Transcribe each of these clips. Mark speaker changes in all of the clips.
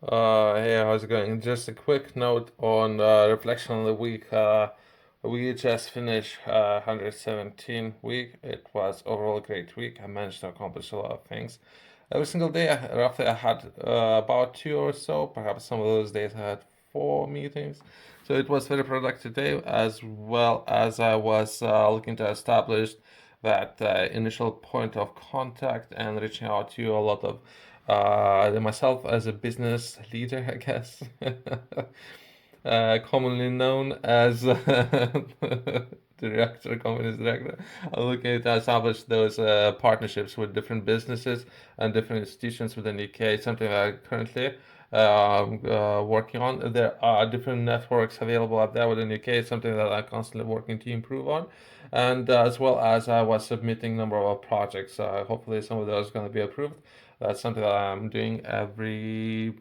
Speaker 1: Hey, how's it going? Just a quick note on reflection on the week. We just finished 117 week. It was overall a great week. I managed to accomplish a lot of things. Every single day, roughly, I had about two or so. Perhaps some of those days I had four meetings. So it was very productive day, as well as I was looking to establish that initial point of contact and reaching out to a lot of myself as a business leader, I guess, commonly known as director, company's director. I'm looking to establish those partnerships with different businesses and different institutions within the UK, something that I currently working on. There are different networks available out there within the UK, something that I'm constantly working to improve on. And as well as I was submitting a number of projects. Hopefully, some of those are going to be approved. That's something that I'm doing every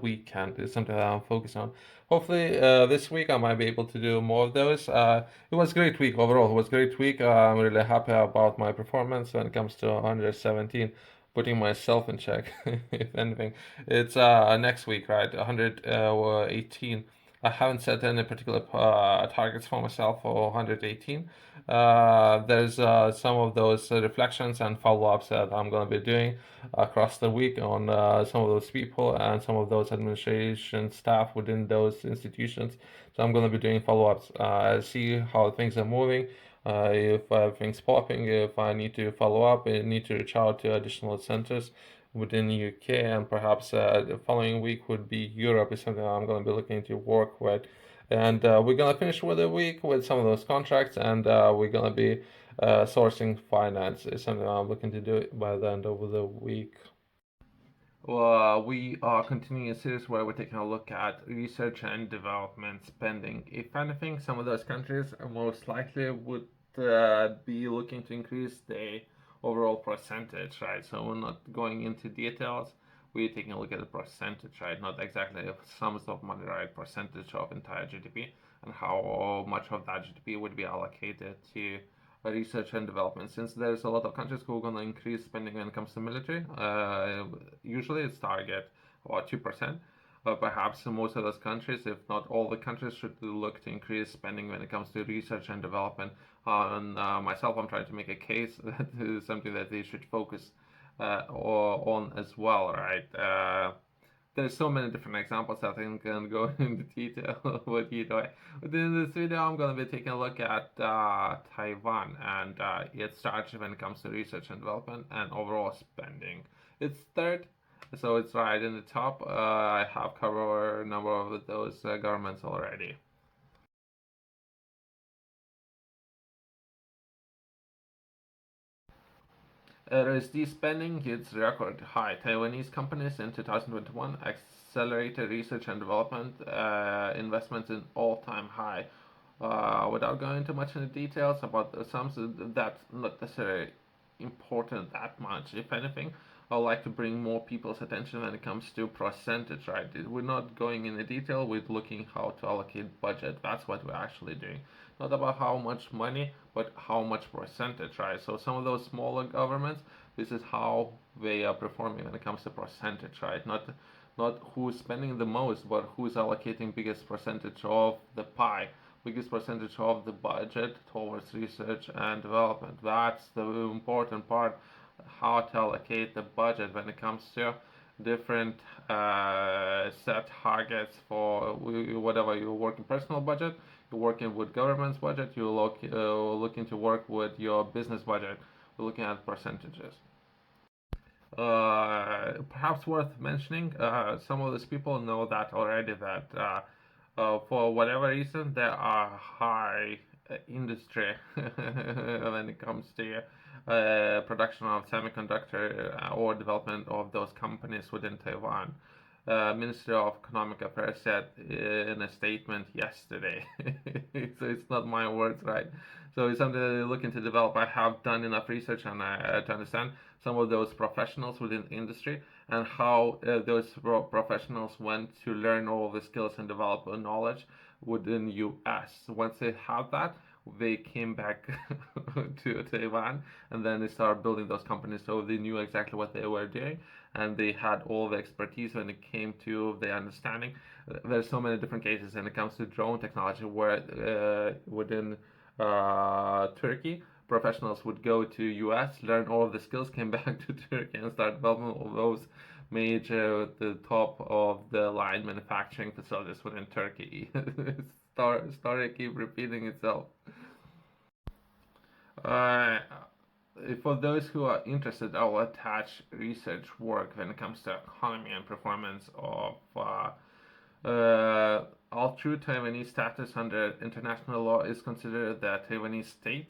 Speaker 1: weekend. It's something that I'm focused on. Hopefully, this week I might be able to do more of those. It was a great week overall. It was a great week. I'm really happy about my performance when it comes to 117, putting myself in check, if anything. It's next week, right? 118. I haven't set any particular targets for myself for 118. There's some of those reflections and follow-ups that I'm going to be doing across the week on some of those people and some of those administration staff within those institutions. So I'm going to be doing follow-ups, see how things are moving, if everything's popping, if I need to follow up, I need to reach out to additional centers within the UK, and perhaps the following week would be Europe is something I'm going to be looking to work with. And we're going to finish with a week with some of those contracts, and we're going to be sourcing finance is something I'm looking to do by the end of the week. Well, we are continuing a series where we're taking a look at research and development spending. If anything, some of those countries most likely would be looking to increase the overall percentage, right? So we're not going into details. We're taking a look at the percentage, right? Not exactly sums of money, right? Percentage of entire GDP and how much of that GDP would be allocated to research and development, since there's a lot of countries who are going to increase spending when it comes to military. Usually it's target about 2%, but perhaps most of those countries, if not all the countries, should look to increase spending when it comes to research and development. And myself, I'm trying to make a case that is something that they should focus on as well, right? There's so many different examples that I can go into detail with you. But in this video, I'm going to be taking a look at Taiwan and its strategy when it comes to research and development and overall spending. It's third, so it's right in the top. I have covered a number of those governments already. RSD spending hits record high. Taiwanese companies in 2021 accelerated research and development investments in all-time high. Without going into much in the details about the sums, that's not necessarily important that much. If anything, I would like to bring more people's attention when it comes to percentage, right? We're not going into detail, we're looking how to allocate budget. That's what we're actually doing. Not about how much money, but how much percentage, right? So some of those smaller governments, this is how they are performing when it comes to percentage, right? Not who's spending the most, but who's allocating biggest percentage of the pie, biggest percentage of the budget towards research and development. That's the important part, how to allocate the budget when it comes to different set targets for whatever you're working personal budget, you're working with government's budget, you're looking to work with your business budget, we're looking at percentages. Perhaps worth mentioning, some of these people know that already, that for whatever reason there are high industry when it comes to production of semiconductor or development of those companies within Taiwan. Ministry of Economic Affairs said in a statement yesterday. So it's not my words, right? So it's something that they're looking to develop. I have done enough research and to understand some of those professionals within the industry and how those professionals went to learn all the skills and develop knowledge within US. Once they have that, they came back to Taiwan and then they started building those companies, so they knew exactly what they were doing. and they had all the expertise when it came to the understanding. There's so many different cases when it comes to drone technology where within Turkey, professionals would go to US, learn all of the skills, came back to Turkey and start developing all those major, the top of the line manufacturing facilities within Turkey. Story keep repeating itself. Uh, for those who are interested, I'll attach research work when it comes to economy and performance of all true Taiwanese status under international law is considered the Taiwanese state,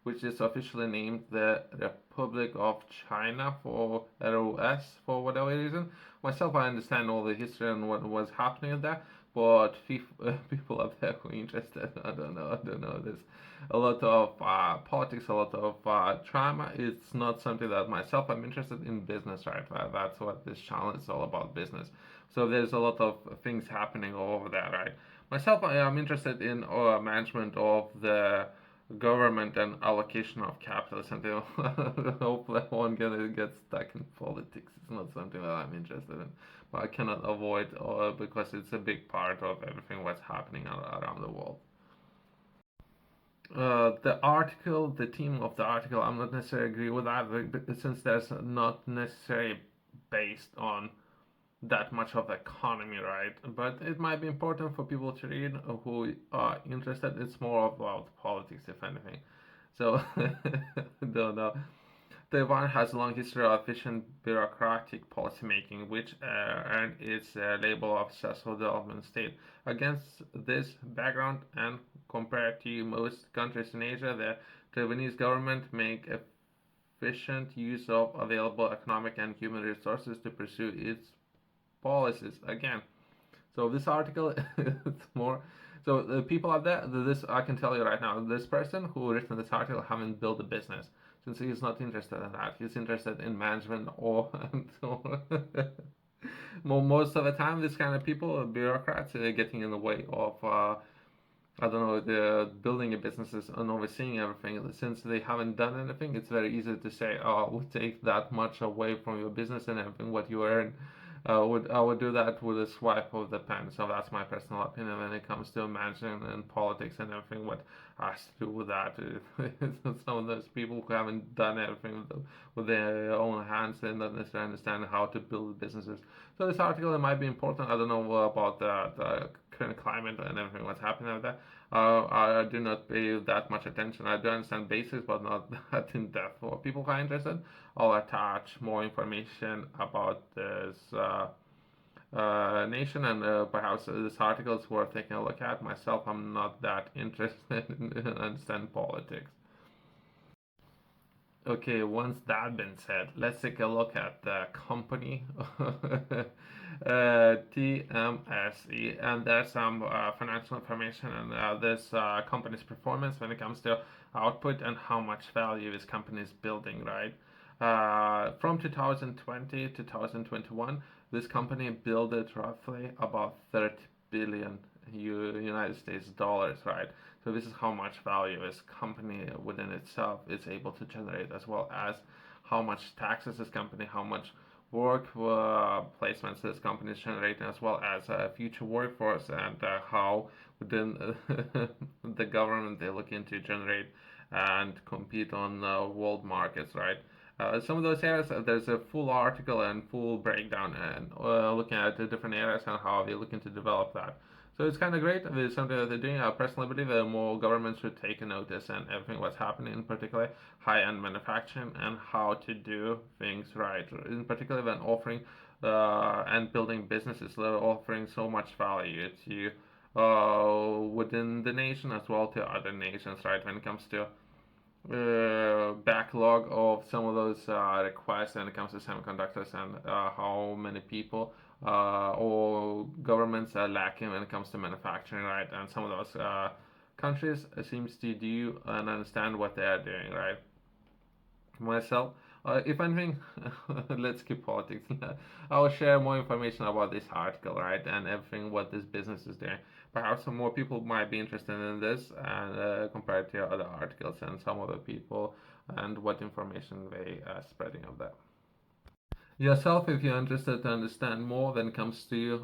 Speaker 1: which is officially named the Republic of China for ROS for whatever reason. Myself, I understand all the history and what was happening there, but people up there who are interested, I don't know. There's a lot of politics, a lot of drama. It's not something that myself I'm interested in business, right? That's what this channel is all about, business. So there's a lot of things happening over there, right? Myself, I am interested in management of the government and allocation of capital. Something hopefully I won't get stuck in politics. It's not something that I'm interested in, but I cannot avoid because it's a big part of everything what's happening around the world. The article, the theme of the article, I'm not necessarily agree with that since there's not necessarily based on that much of the economy, right? But it might be important for people to read who are interested. It's more about politics, if anything. So, don't know. Taiwan has a long history of efficient bureaucratic policymaking, which earned its label of successful development state. Against this background, and compared to most countries in Asia, the Taiwanese government make efficient use of available economic and human resources to pursue its policies. Again, so this article it's more. So the people out there, this I can tell you right now, this person who written this article haven't built a business since he's not interested in that. He's interested in management or most of the time, this kind of people, bureaucrats, getting in the way of I don't know, the building a businesses and overseeing everything. Since they haven't done anything, it's very easy to say, "Oh, we'll take that much away from your business and everything what you earn." I would do that with a swipe of the pen. So that's my personal opinion when it comes to managing and politics and everything what has to do with that. Some of those people who haven't done everything with their own hands, they don't necessarily understand how to build businesses. So this article it might be important. I don't know about the current climate and everything what's happening out there. I do not pay that much attention. I do understand basics, but not that in depth. For people who are interested, I'll attach more information about this nation and perhaps this article is worth taking a look at. Myself, I'm not that interested in understand politics. Okay, once that been said, let's take a look at the company TMSE, and there's some financial information and this company's performance when it comes to output and how much value this company is building, right? From 2020 to 2021, this company built it roughly about 30 billion United States dollars, right? So this is how much value this company within itself is able to generate, as well as how much taxes this company, how much work placements this company is generating, as well as future workforce and how within the government they look into generate and compete on world markets, right? Some of those areas, there's a full article and full breakdown and looking at the different areas and how they're looking to develop that. So it's kind of great. It's something that they're doing. I personally believe that more governments should take a notice and everything what's happening, in particular high-end manufacturing and how to do things right. In particular, when offering and building businesses, they're offering so much value to within the nation as well to other nations, right? When it comes to backlog of some of those requests when it comes to semiconductors and how many people or governments are lacking when it comes to manufacturing, right? And some of those countries seems to do and understand what they are doing, right? Myself, if anything, let's skip politics. I will share more information about this article, right, and everything what this business is doing. Perhaps some more people might be interested in this, and compared to other articles and some other people, and what information they are spreading of that. Yourself, if you're interested to understand more when it comes to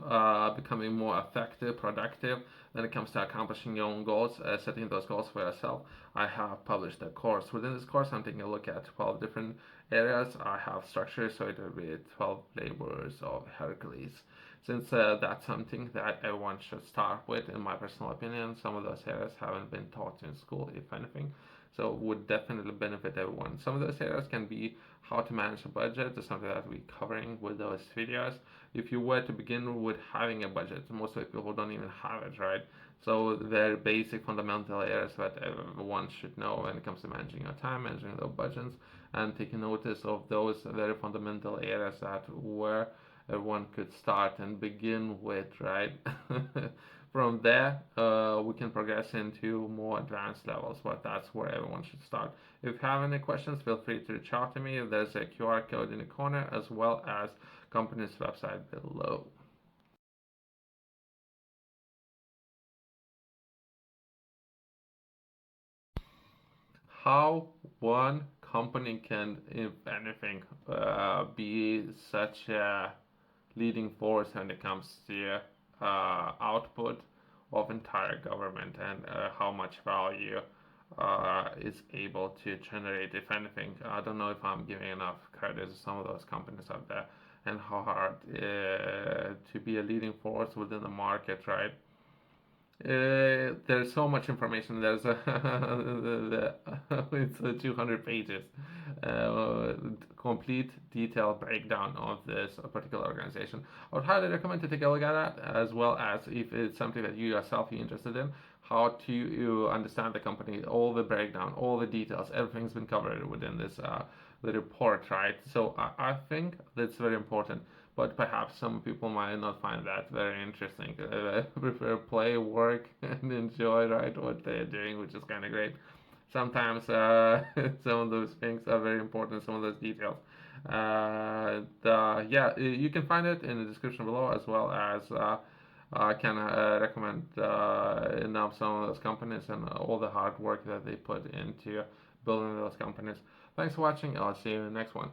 Speaker 1: becoming more effective, productive, when it comes to accomplishing your own goals, setting those goals for yourself, I have published a course. Within this course, I'm taking a look at 12 different areas. I have structure, so it will be 12 labors of Hercules. Since that's something that everyone should start with, in my personal opinion, some of those areas haven't been taught in school, if anything. So it would definitely benefit everyone. Some of those areas can be how to manage a budget. Is something that we're covering with those videos. If you were to begin with having a budget, most of the people don't even have it, right? So very basic fundamental areas that everyone should know when it comes to managing your time, managing their budgets, and taking notice of those very fundamental areas that where everyone could start and begin with, right? From there, we can progress into more advanced levels, but that's where everyone should start. If you have any questions, feel free to reach out to me. There's a QR code in the corner as well as company's website below. How one company can, if anything, be such a leading force when it comes to output of entire government and how much value is able to generate, if anything. I don't know if I'm giving enough credit to some of those companies out there and how hard to be a leading force within the market, right? There's so much information. There's it's 200 pages, uh, complete detailed breakdown of this particular organization. I would highly recommend to take a look at that, as well as if it's something that you yourself are interested in, how to you understand the company, all the breakdown, all the details, everything's been covered within this the report, right? So I think that's very important, but perhaps some people might not find that very interesting. Prefer play, work, and enjoy, right, what they're doing, which is kind of great. Sometimes some of those things are very important, some of those details. Yeah, you can find it in the description below, as well as I can recommend enough some of those companies and all the hard work that they put into building those companies. Thanks for watching. I'll see you in the next one.